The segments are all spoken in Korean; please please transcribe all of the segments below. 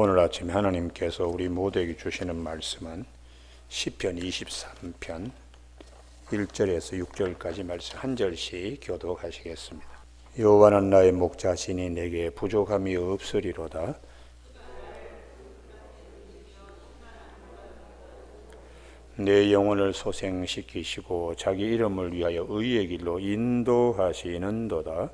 오늘 아침에 하나님께서 우리 모두에게 주시는 말씀은 시편 23편 1절에서 6절까지 말씀 한 절씩 교독하시겠습니다. 여호와는 나의 목자시니 내게 부족함이 없으리로다. 내 영혼을 소생시키시고 자기 이름을 위하여 의의 길로 인도하시는도다.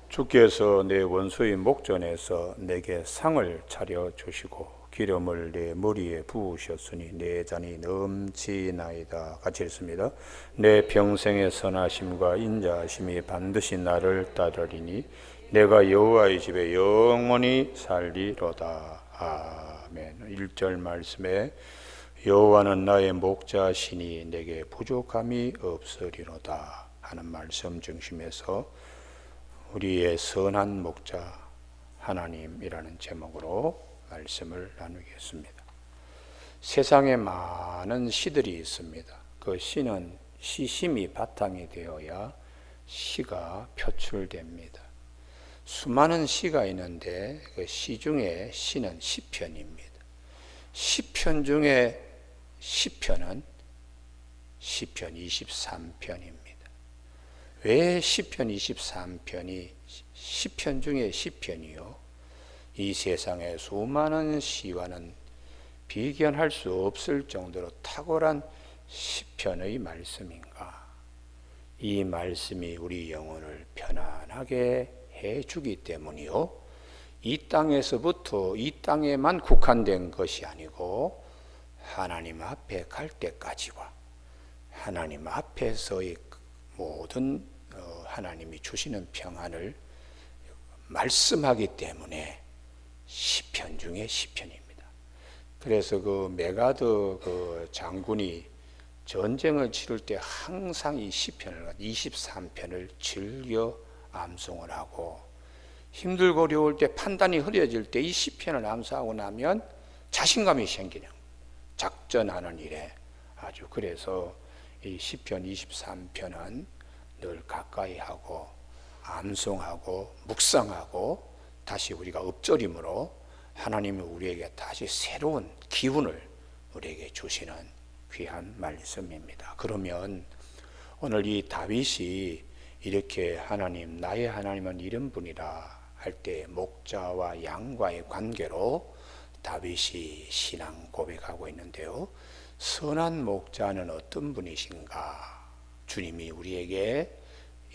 주께서 내 원수의 목전에서 내게 상을 차려주시고 기름을 내 머리에 부으셨으니 내 잔이 넘치나이다. 같이 읽습니다. 내 평생의 선하심과 인자하심이 반드시 나를 따르리니 내가 여호와의 집에 영원히 살리로다. 아멘. 1절 말씀에 여호와는 나의 목자시니 내게 부족함이 없으리로다 하는 말씀 중심에서 우리의 선한 목자 하나님이라는 제목으로 말씀을 나누겠습니다. 세상에 많은 시들이 있습니다. 그 시는 시심이 바탕이 되어야 시가 표출됩니다. 수많은 시가 있는데 그 시 중에 시는 시편입니다. 시편 중에 시편은 시편 23편입니다. 왜 시편 23편이 시편 중에 시편이요? 이 세상의 수많은 시와는 비견할 수 없을 정도로 탁월한 시편의 말씀인가? 이 말씀이 우리 영혼을 편안하게 해주기 때문이요. 이 땅에서부터 이 땅에만 국한된 것이 아니고 하나님 앞에 갈 때까지와 하나님 앞에서의 모든 하나님이 주시는 평안을 말씀하기 때문에 시편 중에 시편입니다. 그래서 그 메가드 그 장군이 전쟁을 치를 때 항상 이 시편을 23편을 즐겨 암송을 하고 힘들고 어려울 때 판단이 흐려질 때 이 시편을 암송하고 나면 자신감이 생기는 작전하는 일에 아주 그래서 이 시편 23편은 늘 가까이 하고 암송하고 묵상하고 다시 우리가 읊조림으로 하나님이 우리에게 다시 새로운 기운을 우리에게 주시는 귀한 말씀입니다. 그러면 오늘 이 다윗이 이렇게 하나님 나의 하나님은 이런 분이라 할 때 목자와 양과의 관계로 다윗이 신앙 고백하고 있는데요. 선한 목자는 어떤 분이신가? 주님이 우리에게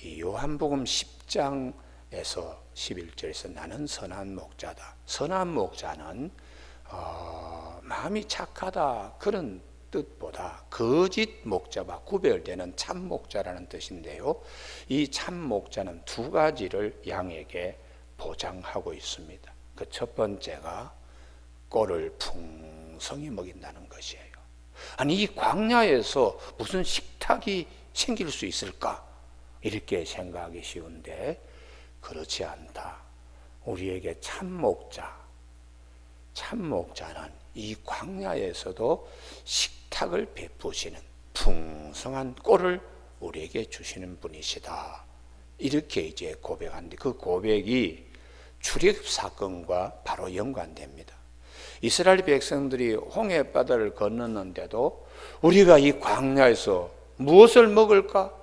이 요한복음 10장에서 11절에서 나는 선한 목자다. 선한 목자는 마음이 착하다 그런 뜻보다 거짓 목자와 구별되는 참 목자라는 뜻인데요. 이 참 목자는 두 가지를 양에게 보장하고 있습니다. 그 첫 번째가 꼴을 풍성히 먹인다는 것이에요. 아니 이 광야에서 무슨 식탁이 생길 수 있을까? 이렇게 생각하기 쉬운데 그렇지 않다. 우리에게 참 목자는 이 광야에서도 식탁을 베푸시는 풍성한 꼴을 우리에게 주시는 분이시다. 이렇게 이제 고백하는데 그 고백이 출애굽 사건과 바로 연관됩니다. 이스라엘 백성들이 홍해바다를 건넜는데도 우리가 이 광야에서 무엇을 먹을까?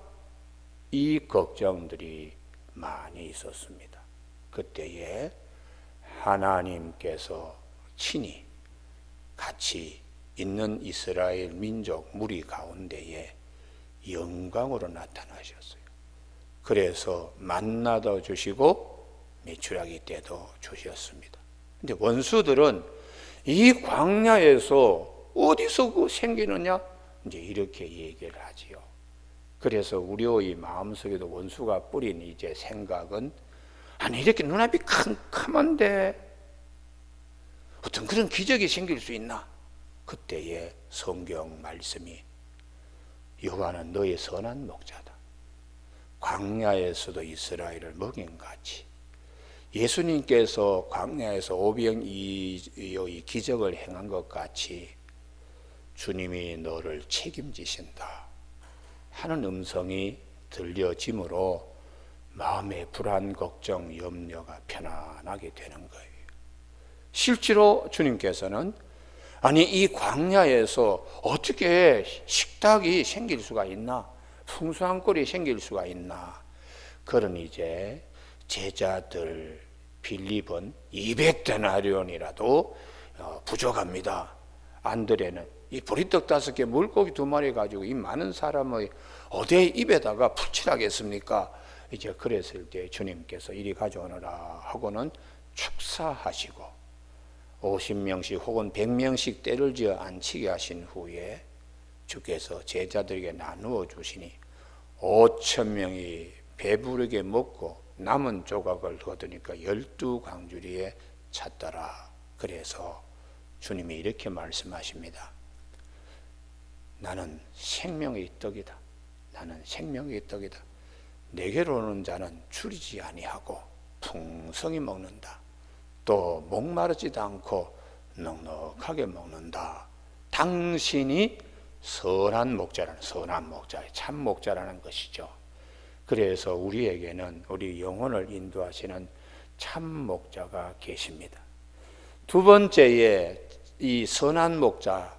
이 걱정들이 많이 있었습니다. 그때에 하나님께서 친히 같이 있는 이스라엘 민족 무리 가운데에 영광으로 나타나셨어요. 그래서 만나도 주시고 메추라기 때도 주셨습니다. 근데 원수들은 이 광야에서 어디서 생기느냐? 이제 이렇게 얘기를 하지요. 그래서 우리의 마음속에도 원수가 뿌린 이제 생각은 아니 이렇게 눈앞이 캄캄한데 어떤 그런 기적이 생길 수 있나? 그때의 성경 말씀이 여호와는 너의 선한 목자다. 광야에서도 이스라엘을 먹인 같이 예수님께서 광야에서 오병이어의 기적을 행한 것 같이 주님이 너를 책임지신다 하는 음성이 들려지므로 마음의 불안, 걱정, 염려가 편안하게 되는 거예요. 실제로 주님께서는 아니 이 광야에서 어떻게 식탁이 생길 수가 있나, 풍성한 꼴이 생길 수가 있나. 그러니 이제 제자들 빌립은 200데나리온이라도 부족합니다. 안드레는 이 보리떡 5개 물고기 2마리 가지고 이 많은 사람의 어디에 입에다가 풀칠하겠습니까? 이제 그랬을 때 주님께서 이리 가져오너라 하고는 축사하시고 50명씩 혹은 100명씩 때를 지어 앉히게 하신 후에 주께서 제자들에게 나누어 주시니 5,000명이 배부르게 먹고 남은 조각을 거두니까 12광주리에 찼더라. 그래서 주님이 이렇게 말씀하십니다. 나는 생명의 떡이다. 나는 생명의 떡이다. 내게로 오는 자는 줄이지 아니하고 풍성히 먹는다. 또 목마르지도 않고 넉넉하게 먹는다. 당신이 선한 목자라는, 선한 목자, 참 목자라는 것이죠. 그래서 우리에게는 우리 영혼을 인도하시는 참 목자가 계십니다. 두 번째에 이 선한 목자,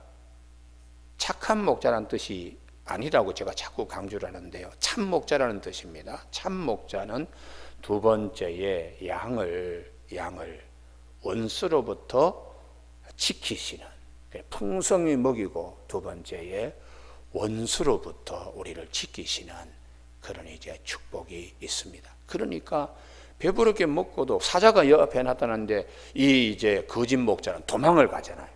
착한 목자라는 뜻이 아니라고 제가 자꾸 강조를 하는데요, 참 목자라는 뜻입니다. 참 목자는 두 번째에 양을 원수로부터 지키시는, 풍성히 먹이고 두 번째에 원수로부터 우리를 지키시는 그런 이제 축복이 있습니다. 그러니까 배부르게 먹고도 사자가 옆에 나타났는데 이 이제 거짓 목자는 도망을 가잖아요.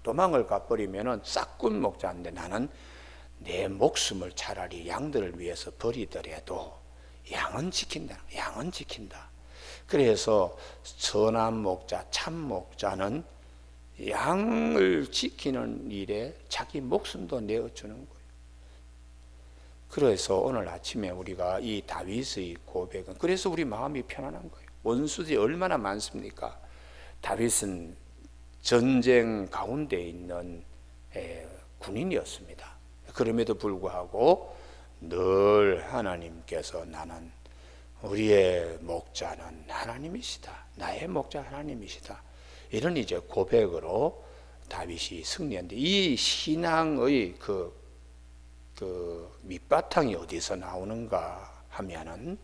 도망을 가버리면은 싹군 목자인데 나는 내 목숨을 차라리 양들을 위해서 버리더라도 양은 지킨다. 그래서 선한 목자, 참 목자는 양을 지키는 일에 자기 목숨도 내어주는 거예요. 그래서 오늘 아침에 우리가 이 다윗의 고백은, 그래서 우리 마음이 편안한 거예요. 원수들이 얼마나 많습니까? 다윗은 전쟁 가운데 있는 군인이었습니다. 그럼에도 불구하고 늘 하나님께서 나는 우리의 목자는 하나님이시다. 나의 목자 하나님이시다. 이런 이제 고백으로 다윗이 승리했는데, 이 신앙의 그 밑바탕이 어디서 나오는가 하면은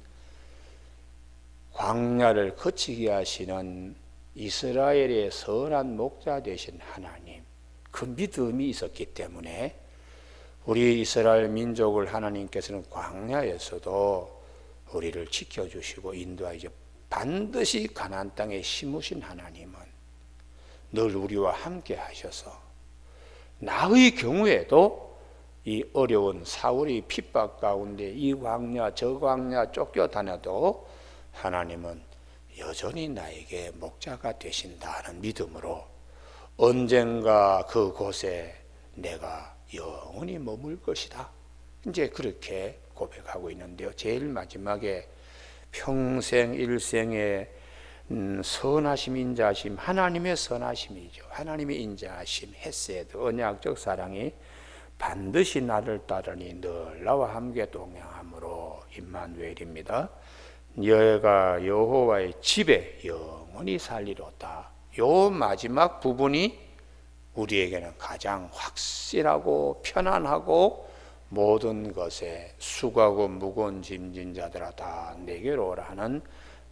광야를 거치게 하시는 이스라엘의 선한 목자 되신 하나님, 그 믿음이 있었기 때문에 우리 이스라엘 민족을 하나님께서는 광야에서도 우리를 지켜주시고 인도하시고 반드시 가나안 땅에 심으신 하나님은 늘 우리와 함께 하셔서 나의 경우에도 이 어려운 사울의 핍박 가운데 이 광야 저 광야 쫓겨다녀도 하나님은 여전히 나에게 목자가 되신다는 믿음으로 언젠가 그곳에 내가 영원히 머물 것이다. 이제 그렇게 고백하고 있는데요. 제일 마지막에 평생 일생의 선하심, 인자하심, 하나님의 선하심이죠. 하나님의 인자하심, 헤세드, 언약적 사랑이 반드시 나를 따르니 늘 나와 함께 동행함으로 임마누엘입니다. 여호가 여호와의 집에 영원히 살리로다. 요 마지막 부분이 우리에게는 가장 확실하고 편안하고 모든 것에 수고하고 무거운 짐진 자들아 다 내게로 오라 하는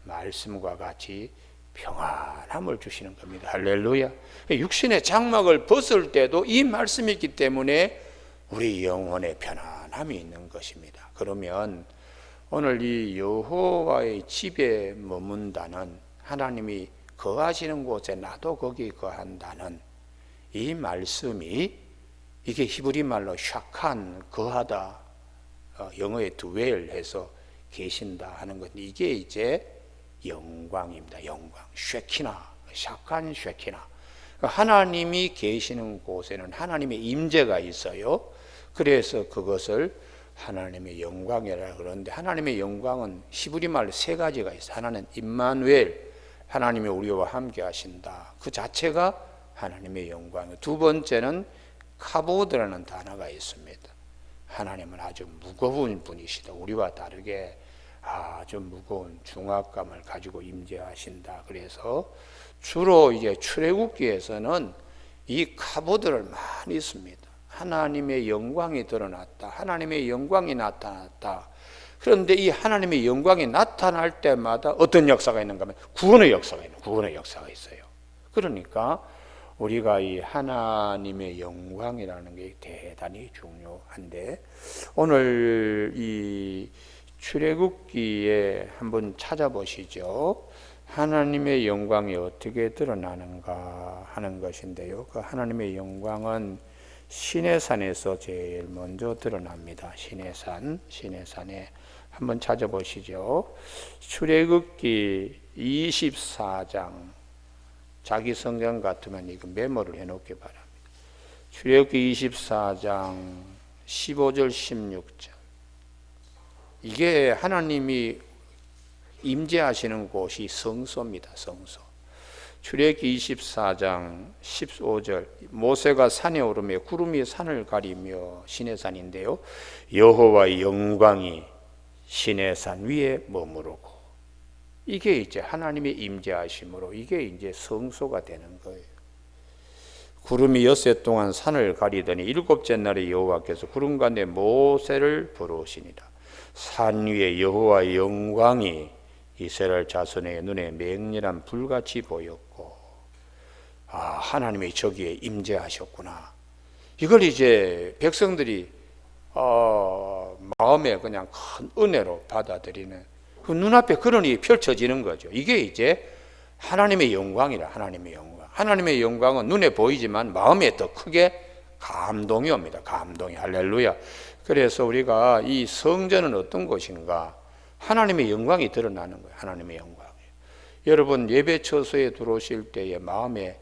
말씀과 같이 평안함을 주시는 겁니다. 할렐루야. 육신의 장막을 벗을 때도 이 말씀이 있기 때문에 우리 영혼의 편안함이 있는 것입니다. 그러면 오늘 이 여호와의 집에 머문다는, 하나님이 거하시는 곳에 나도 거기 거한다는 이 말씀이, 이게 히브리 말로 샤칸, 거하다, 영어에 dwell 해서 계신다 하는 것, 이게 이제 영광입니다. 영광, 쉐키나, 샤칸 쉐키나. 하나님이 계시는 곳에는 하나님의 임재가 있어요. 그래서 그것을 하나님의 영광이라 그러는데, 하나님의 영광은 히브리 말로 3가지가 있어요. 하나는 임마누엘, 하나님이 우리와 함께 하신다. 그 자체가 하나님의 영광이에요. 두 번째는 카보드라는 단어가 있습니다. 하나님은 아주 무거운 분이시다. 우리와 다르게 아주 무거운 중압감을 가지고 임재하신다. 그래서 주로 이제 출애굽기에서는 이 카보드를 많이 씁니다. 하나님의 영광이 드러났다. 하나님의 영광이 나타났다. 그런데 이 하나님의 영광이 나타날 때마다 어떤 역사가 있는가 하면 구원의 역사가 있어요. 그러니까 우리가 이 하나님의 영광이라는 게 대단히 중요한데, 오늘 이 출애굽기에 한번 찾아보시죠. 하나님의 영광이 어떻게 드러나는가 하는 것인데요. 그 하나님의 영광은 시내산에서 제일 먼저 드러납니다. 시내산에 한번 찾아보시죠. 출애굽기 24장, 자기 성경 같으면 이거 메모를 해놓기 바랍니다. 출애굽기 24장 15절 16절, 이게 하나님이 임재하시는 곳이 성소입니다. 성소. 출애굽기 24장 15절, 모세가 산에 오르며 구름이 산을 가리며 시내산인데요, 여호와의 영광이 시내산 위에 머무르고, 이게 이제 하나님의 임재하심으로 이게 이제 성소가 되는 거예요. 구름이 엿새 동안 산을 가리더니 일곱째 날에 여호와께서 구름 가운데 모세를 부르시니라. 산 위에 여호와의 영광이 이스라엘 자손의 눈에 맹렬한 불같이 보였고, 하나님이 저기에 임재하셨구나. 이걸 이제 백성들이 마음에 그냥 큰 은혜로 받아들이는, 그 눈앞에 그런 일이 펼쳐지는 거죠. 이게 이제 하나님의 영광이라. 하나님의 영광은 눈에 보이지만 마음에 더 크게 감동이 옵니다. 감동이. 할렐루야. 그래서 우리가 이 성전은 어떤 곳인가? 하나님의 영광이 드러나는 거예요. 하나님의 영광이. 여러분 예배 처소에 들어오실 때에 마음에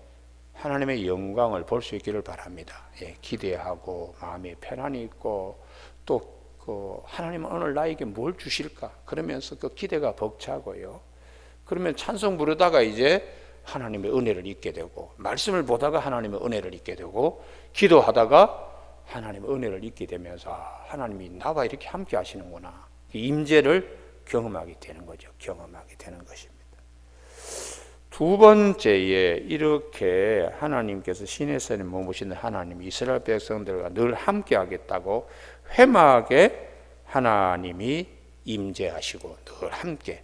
하나님의 영광을 볼 수 있기를 바랍니다. 기대하고 마음에 편안히 있고, 또 하나님은 오늘 나에게 뭘 주실까? 그러면서 그 기대가 벅차고요. 그러면 찬송 부르다가 이제 하나님의 은혜를 잊게 되고, 말씀을 보다가 하나님의 은혜를 잊게 되고, 기도하다가 하나님의 은혜를 잊게 되면서 하나님이 나와 이렇게 함께 하시는구나. 임재를 경험하게 되는 거죠. 경험하게 되는 것입니다. 두 번째에 이렇게 하나님께서 시내산에 머무시는 하나님이 이스라엘 백성들과 늘 함께 하겠다고 회막에 하나님이 임재하시고 늘 함께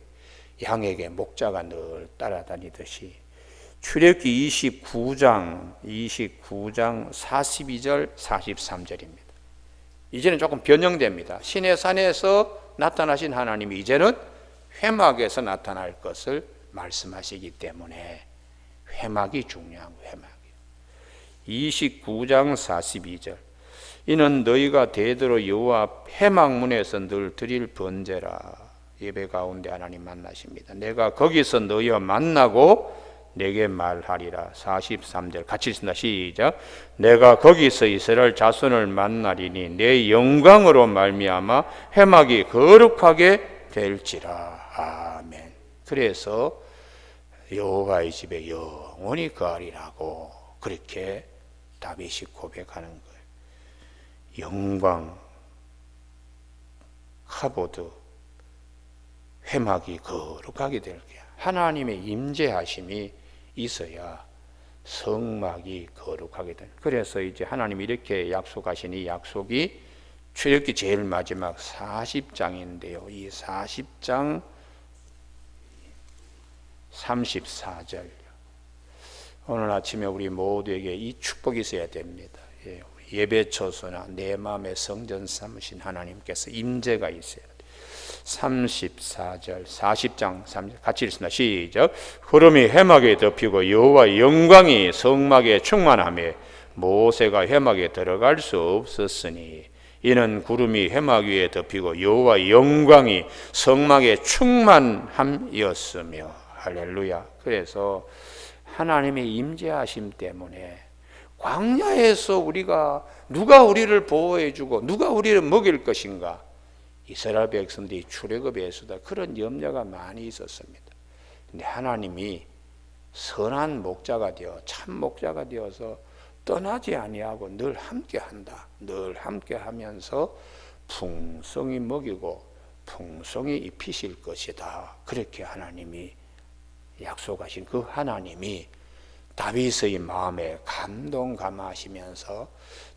양에게 목자가 늘 따라다니듯이, 출애굽기 29장 42절 43절입니다. 이제는 조금 변형됩니다. 시내산에서 나타나신 하나님이 이제는 회막에서 나타날 것을 말씀하시기 때문에 회막이 중요한 거예요. 회막이. 29장 42절, 이는 너희가 대대로 여호와 회막문에서 늘 드릴 번제라. 예배 가운데 하나님 만나십니다. 내가 거기서 너희와 만나고 내게 말하리라. 43절 같이 읽습니다. 시작. 내가 거기서 이스라엘 자손을 만나리니 내 영광으로 말미암아 회막이 거룩하게 될지라. 아멘. 그래서 여호와의 집에 영원히 거하리라고 그렇게 다윗이 고백하는 거예요. 영광, 카보드, 회막이 거룩하게 될 거야. 하나님의 임재하심이 있어야 성막이 거룩하게 된. 그래서 이제 하나님이 이렇게 약속하신 이 약속이 출애굽기 제일 마지막 40장인데요. 이 40장 34절. 오늘 아침에 우리 모두에게 이 축복이 있어야 됩니다. 예배 처소나 내 마음의 성전 삼으신 하나님께서 임재가 있어야 돼요. 34절 40장 3절 같이 읽습니다. 시작. 구름이 회막에 덮이고 여호와의 영광이 성막에 충만하며 모세가 회막에 들어갈 수 없었으니, 이는 구름이 회막 위에 덮이고 여호와의 영광이 성막에 충만함이었으며. 할렐루야. 그래서 하나님의 임재하심 때문에 광야에서 우리가 누가 우리를 보호해주고 누가 우리를 먹일 것인가, 이스라엘 백성들이 출애굽에서도 그런 염려가 많이 있었습니다. 근데 하나님이 선한 목자가 되어 참 목자가 되어서 떠나지 아니하고 늘 함께한다. 늘 함께하면서 풍성히 먹이고 풍성히 입히실 것이다. 그렇게 하나님이 약속하신 그 하나님이 다윗의 마음에 감동감하시면서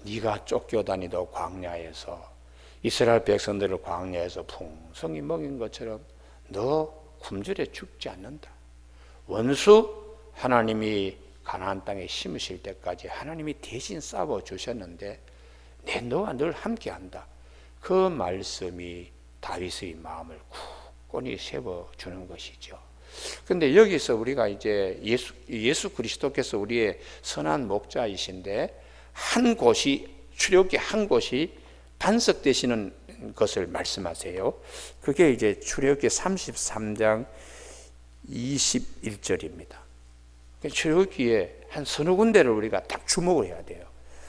네가 쫓겨다니던 광야에서 이스라엘 백성들을 광야에서 풍성히 먹인 것처럼 너 굶주려 죽지 않는다. 원수 하나님이 가나안 땅에 심으실 때까지 하나님이 대신 싸워 주셨는데 내 너와 늘 함께한다. 그 말씀이 다윗의 마음을 굳건히 세워주는 것이죠. 근데 여기서 우리가 이제 예수 그리스도께서 우리의 선한 목자이신데 한 곳이, 출애굽기 한 곳이 반석되시는 것을 말씀하세요. 그게 이제 출애굽기 33장 21절입니다. 출애굽기에 한 서너 군데를 우리가 딱 주목을 해야 돼요.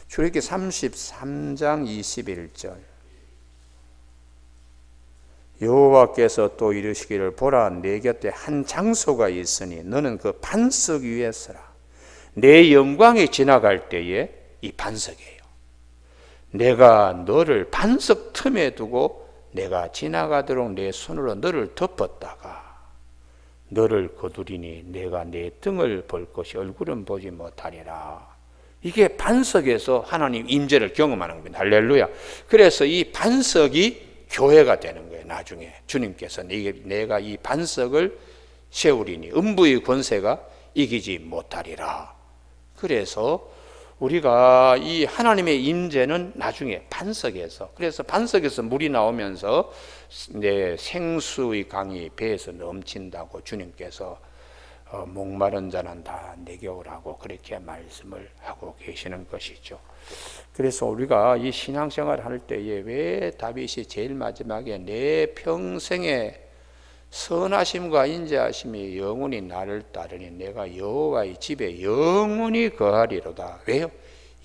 출애굽기 33장 21절. 여호와께서 또 이르시기를 보라 내 곁에 한 장소가 있으니 너는 그 반석 위에 서라. 내 영광이 지나갈 때에 이 반석이에요. 내가 너를 반석 틈에 두고 내가 지나가도록 내 손으로 너를 덮었다가 너를 거두리니 내가 내 등을 볼 것이 얼굴은 보지 못하리라. 이게 반석에서 하나님 임재를 경험하는 겁니다. 할렐루야. 그래서 이 반석이 교회가 되는 거예요. 나중에 주님께서 내가 이 반석을 세우리니 음부의 권세가 이기지 못하리라. 그래서 우리가 이 하나님의 임재는 나중에 반석에서, 그래서 반석에서 물이 나오면서 생수의 강이 배에서 넘친다고 주님께서 목마른 자는 다 내게 오라고 그렇게 말씀을 하고 계시는 것이죠. 그래서 우리가 이 신앙생활을 할 때에 왜 다윗이 제일 마지막에 내 평생에 선하심과 인자하심이 영원히 나를 따르니 내가 여호와의 집에 영원히 거하리로다. 왜요?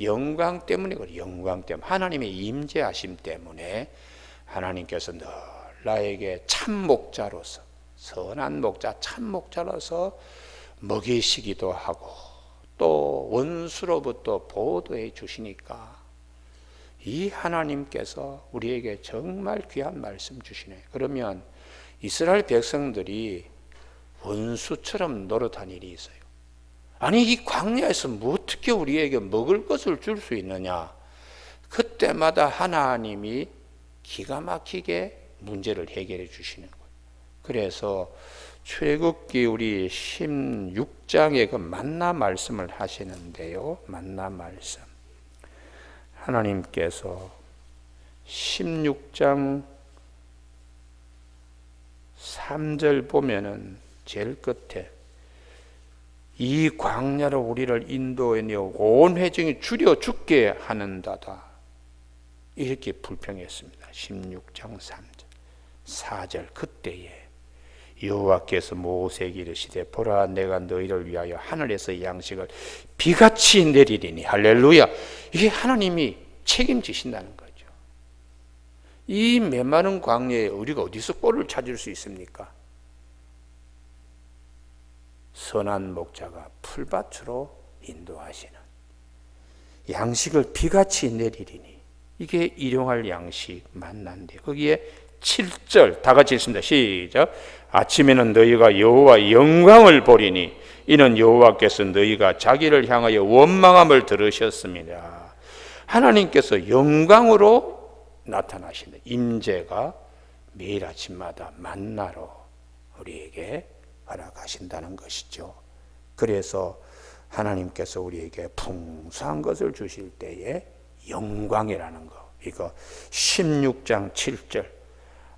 영광 때문에 그래요. 영광 때문에, 하나님의 임재하심 때문에 하나님께서 늘 나에게 참 목자로서, 선한 목자, 참 목자로서 먹이시기도 하고 또 원수로부터 보호해 주시니까 이 하나님께서 우리에게 정말 귀한 말씀 주시네. 그러면 이스라엘 백성들이 원수처럼 노릇한 일이 있어요. 아니 이 광야에서 뭐 어떻게 우리에게 먹을 것을 줄 수 있느냐. 그때마다 하나님이 기가 막히게 문제를 해결해 주시는 거예요. 그래서 출애굽기 우리 16장에 그 만나 말씀을 하시는데요. 만나 말씀. 하나님께서 16장 3절 보면은 제일 끝에 이 광야로 우리를 인도해 내어 온 회중이 줄여 죽게 하는다다. 이렇게 불평했습니다. 16장 3절. 4절 그때에 여호와께서 모세에게 이르시되 보라 내가 너희를 위하여 하늘에서 양식을 비같이 내리리니. 할렐루야. 이게 하나님이 책임지신다는 거죠. 이 메마른 광야에 우리가 어디서 꼴을 찾을 수 있습니까? 선한 목자가 풀밭으로 인도하시는 양식을 비같이 내리리니. 이게 일용할 양식 만난데 거기에 7절 다 같이 읽습니다. 시작. 아침에는 너희가 여호와 영광을 보리니 이는 여호와께서 너희가 자기를 향하여 원망함을 들으셨습니다. 하나님께서 영광으로 나타나신다. 임재가 매일 아침마다 만나로 우리에게 허락하신다는 것이죠. 그래서 하나님께서 우리에게 풍성한 것을 주실 때에 영광이라는 거, 이거 16장 7절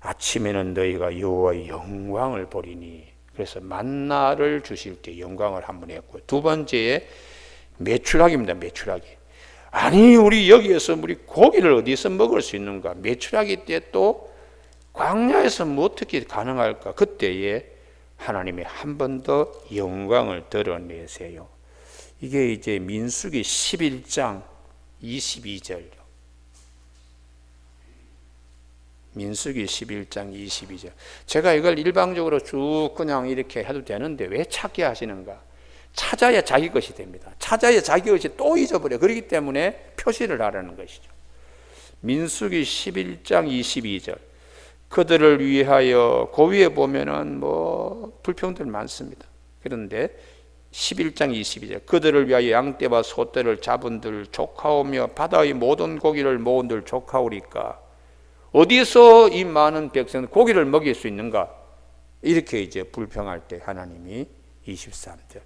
아침에는 너희가 여호와의 영광을 보리니. 그래서 만나를 주실 때 영광을 한 번 했고, 두 번째에 메추라기입니다. 메추라기. 아니 우리 여기에서 우리 고기를 어디서 먹을 수 있는가? 메추라기 때 또 광야에서 뭐 어떻게 가능할까? 그때에 하나님이 한 번 더 영광을 드러내세요. 이게 이제 민수기 11장 22절. 민수기 11장 22절. 제가 이걸 일방적으로 쭉 그냥 이렇게 해도 되는데 왜 찾게 하시는가? 찾아야 자기 것이 됩니다. 찾아야 자기 것이 또 잊어버려. 그렇기 때문에 표시를 하라는 것이죠. 민수기 11장 22절. 그들을 위하여 그 위에 보면은 뭐 불평들 많습니다. 그런데 11장 22절. 그들을 위하여 양떼와 소떼를 잡은들 족하오며 바다의 모든 고기를 모은들 족하오리까. 어디서 이 많은 백성 고기를 먹일 수 있는가? 이렇게 이제 불평할 때 하나님이 23절.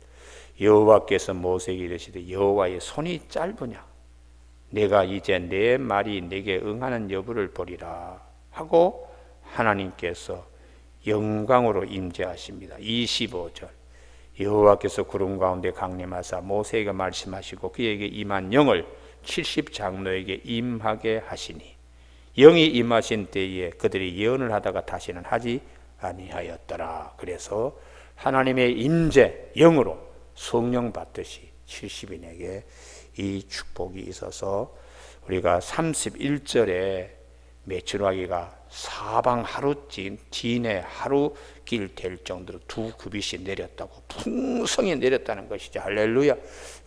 여호와께서 모세에게 이르시되 여호와의 손이 짧으냐? 내가 이제 내 말이 내게 응하는 여부를 보리라 하고 하나님께서 영광으로 임재하십니다. 25절. 여호와께서 구름 가운데 강림하사 모세에게 말씀하시고 그에게 임한 영을 70장로에게 임하게 하시니 영이 임하신 때에 그들이 예언을 하다가 다시는 하지 아니하였더라. 그래서 하나님의 임재 영으로 성령 받듯이 70인에게 이 축복이 있어서 우리가 31절에 메추라기가 사방 하루 진의 하루 길 될 정도로 2규빗이 내렸다고 풍성히 내렸다는 것이죠. 할렐루야.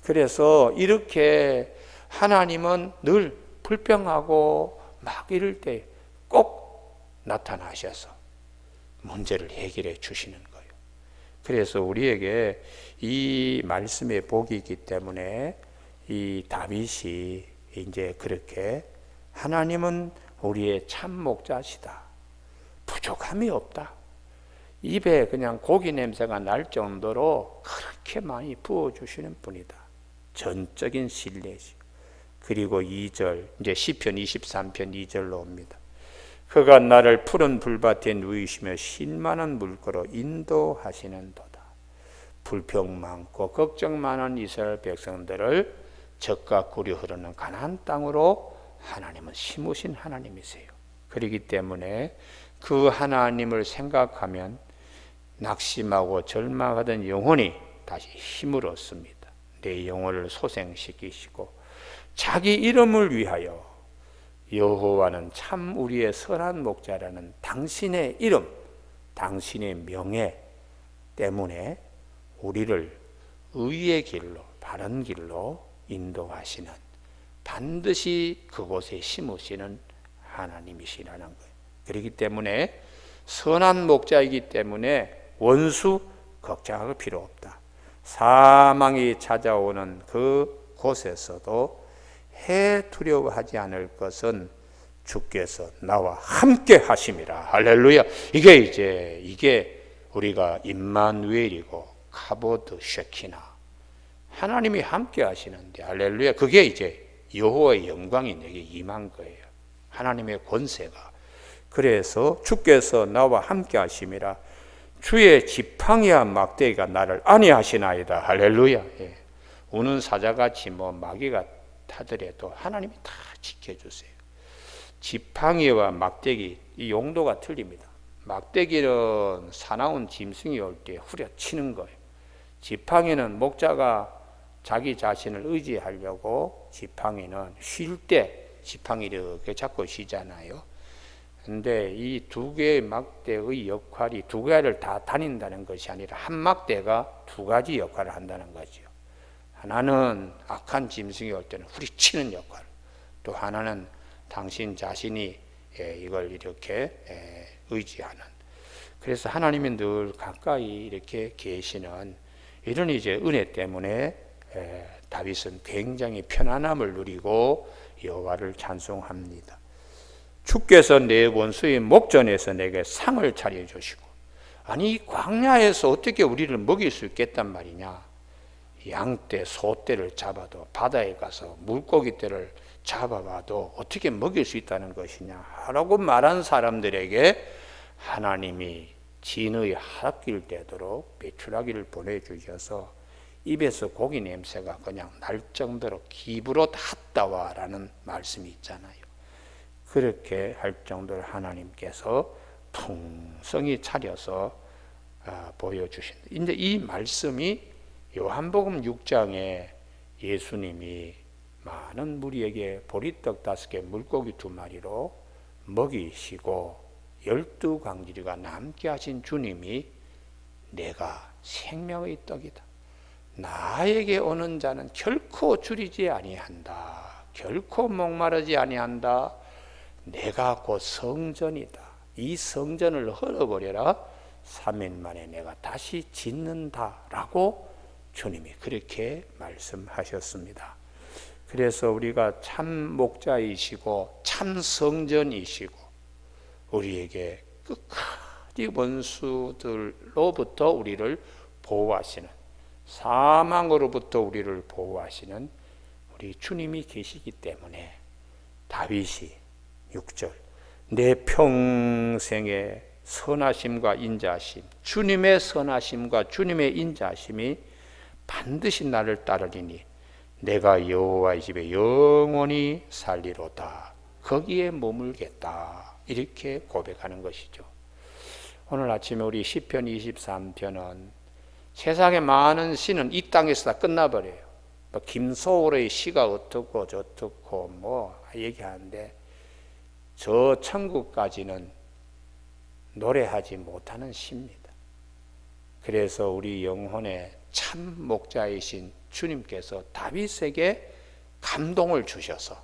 그래서 이렇게 하나님은 늘 불평하고 막 이럴 때 꼭 나타나셔서 문제를 해결해 주시는 거예요. 그래서 우리에게 이 말씀의 복이 있기 때문에 이 다윗이 이제 그렇게 하나님은 우리의 참 목자시다. 부족함이 없다. 입에 그냥 고기 냄새가 날 정도로 그렇게 많이 부어주시는 분이다. 전적인 신뢰지. 그리고 2절, 이제 시편 23편 2절로 옵니다. 그가 나를 푸른 불밭에 누이시며 쉴만한 물가로 인도하시는 도다. 불평 많고 걱정 많은 이스라엘 백성들을 적과 꿀이 흐르는 가나안 땅으로 하나님은 심으신 하나님이세요. 그렇기 때문에 그 하나님을 생각하면 낙심하고 절망하던 영혼이 다시 힘을 얻습니다. 내 영혼을 소생시키시고 자기 이름을 위하여 여호와는 참 우리의 선한 목자라는 당신의 이름, 당신의 명예 때문에 우리를 의의 길로, 바른 길로 인도하시는, 반드시 그곳에 심으시는 하나님이시라는 거예요. 그렇기 때문에 선한 목자이기 때문에 원수 걱정할 필요 없다. 사망이 찾아오는 그 곳에서도 해 두려워하지 않을 것은 주께서 나와 함께 하심이라. 할렐루야. 이게 우리가 임마누엘이고 카보드 쉐키나, 하나님이 함께 하시는데, 할렐루야. 그게 이제 여호와의 영광이 내게 임한 거예요. 하나님의 권세가. 그래서 주께서 나와 함께 하심이라. 주의 지팡이와 막대기가 나를 안위하시나이다. 할렐루야. 예. 우는 사자같이 마귀가 타더라도 하나님이 다 지켜주세요. 지팡이와 막대기, 이 용도가 틀립니다. 막대기는 사나운 짐승이 올 때 후려치는 거예요. 지팡이는 목자가 자기 자신을 의지하려고 지팡이는 쉴 때 지팡이를 이렇게 잡고 쉬잖아요. 근데 이 두 개의 막대의 역할이 두 개를 다 다닌다는 것이 아니라 한 막대가 두 가지 역할을 한다는 거죠. 하나는 악한 짐승이 올 때는 후리치는 역할, 또 하나는 당신 자신이 이걸 이렇게 의지하는. 그래서 하나님이 늘 가까이 이렇게 계시는 이런 이제 은혜 때문에 다윗은 굉장히 편안함을 누리고 여호와를 찬송합니다. 주께서 내 원수의 목전에서 내게 상을 차려주시고, 아니 이 광야에서 어떻게 우리를 먹일 수 있겠단 말이냐. 양떼, 소떼를 잡아도, 바다에 가서 물고기떼를 잡아봐도 어떻게 먹일 수 있다는 것이냐 라고 말한 사람들에게 하나님이 진의 하락길 되도록 메추라기를 보내주셔서 입에서 고기 냄새가 그냥 날 정도로 기부로 닿았다와 라는 말씀이 있잖아요. 그렇게 할 정도로 하나님께서 풍성히 차려서 보여주신다. 이제 이 말씀이 요한복음 6장에 예수님이 많은 무리에게 보리떡 5개, 물고기 2마리로 먹이시고 12광지리가 남게 하신 주님이 내가 생명의 떡이다, 나에게 오는 자는 결코 줄이지 아니한다. 결코 목마르지 아니한다. 내가 곧 성전이다. 이 성전을 헐어버려라. 3일 만에 내가 다시 짓는다. 라고 주님이 그렇게 말씀하셨습니다. 그래서 우리가 참 목자이시고 참 성전이시고 우리에게 끝까지 원수들로부터 우리를 보호하시는, 사망으로부터 우리를 보호하시는 우리 주님이 계시기 때문에 다윗이 6절 내 평생의 선하심과 인자하심, 주님의 선하심과 주님의 인자하심이 반드시 나를 따르리니 내가 여호와의 집에 영원히 살리로다. 거기에 머물겠다. 이렇게 고백하는 것이죠. 오늘 아침에 우리 시편 23편은 세상의 많은 시는 이 땅에서 다 끝나버려요. 김소월의 시가 어떻고 저떻고 뭐 얘기하는데 저 천국까지는 노래하지 못하는 시입니다. 그래서 우리 영혼의 참 목자이신 주님께서 다윗에게 감동을 주셔서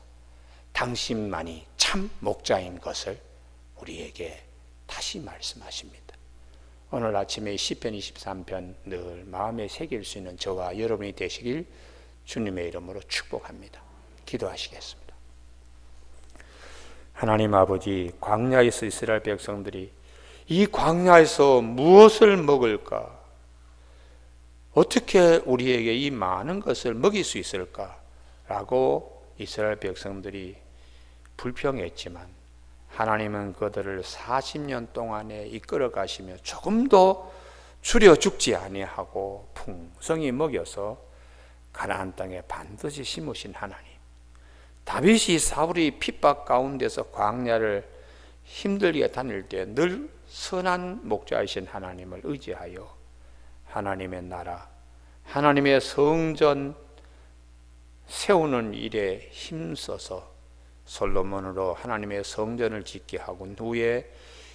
당신만이 참 목자인 것을 우리에게 다시 말씀하십니다. 오늘 아침에 시편 23편 늘 마음에 새길 수 있는 저와 여러분이 되시길 주님의 이름으로 축복합니다. 기도하시겠습니다. 하나님 아버지, 광야에서 이스라엘 백성들이 이 광야에서 무엇을 먹을까? 어떻게 우리에게 이 많은 것을 먹일 수 있을까? 라고 이스라엘 백성들이 불평했지만 하나님은 그들을 40년 동안에 이끌어 가시며 조금도 줄여 죽지 아니하고 풍성히 먹여서 가나안 땅에 반드시 심으신 하나님, 다윗이 사울이 핍박 가운데서 광야를 힘들게 다닐 때 늘 선한 목자이신 하나님을 의지하여 하나님의 나라, 하나님의 성전 세우는 일에 힘써서 솔로몬으로 하나님의 성전을 짓게 하고 후에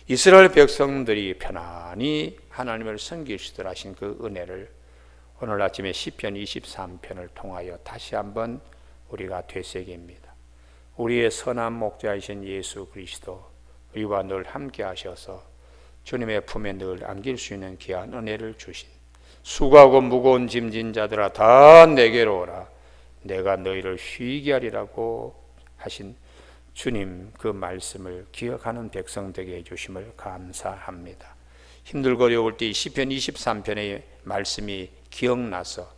이스라엘 백성들이 편안히 하나님을 섬길 수 있도록 하신 그 은혜를 오늘 아침에 시편 23편을 통하여 다시 한번 우리가 되새깁니다. 우리의 선한 목자이신 예수 그리스도 우리와 늘 함께 하셔서 주님의 품에 늘 안길 수 있는 귀한 은혜를 주신 수고하고 무거운 짐진 자들아 다 내게로 오라 내가 너희를 쉬게 하리라고 하신 주님 그 말씀을 기억하는 백성 되게 해주심을 감사합니다. 힘들고 어려울 때 시편 23편의 말씀이 기억나서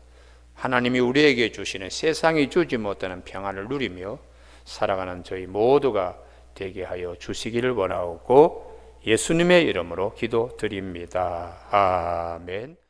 하나님이 우리에게 주시는 세상이 주지 못하는 평안을 누리며 살아가는 저희 모두가 되게 하여 주시기를 원하옵고 예수님의 이름으로 기도드립니다. 아멘.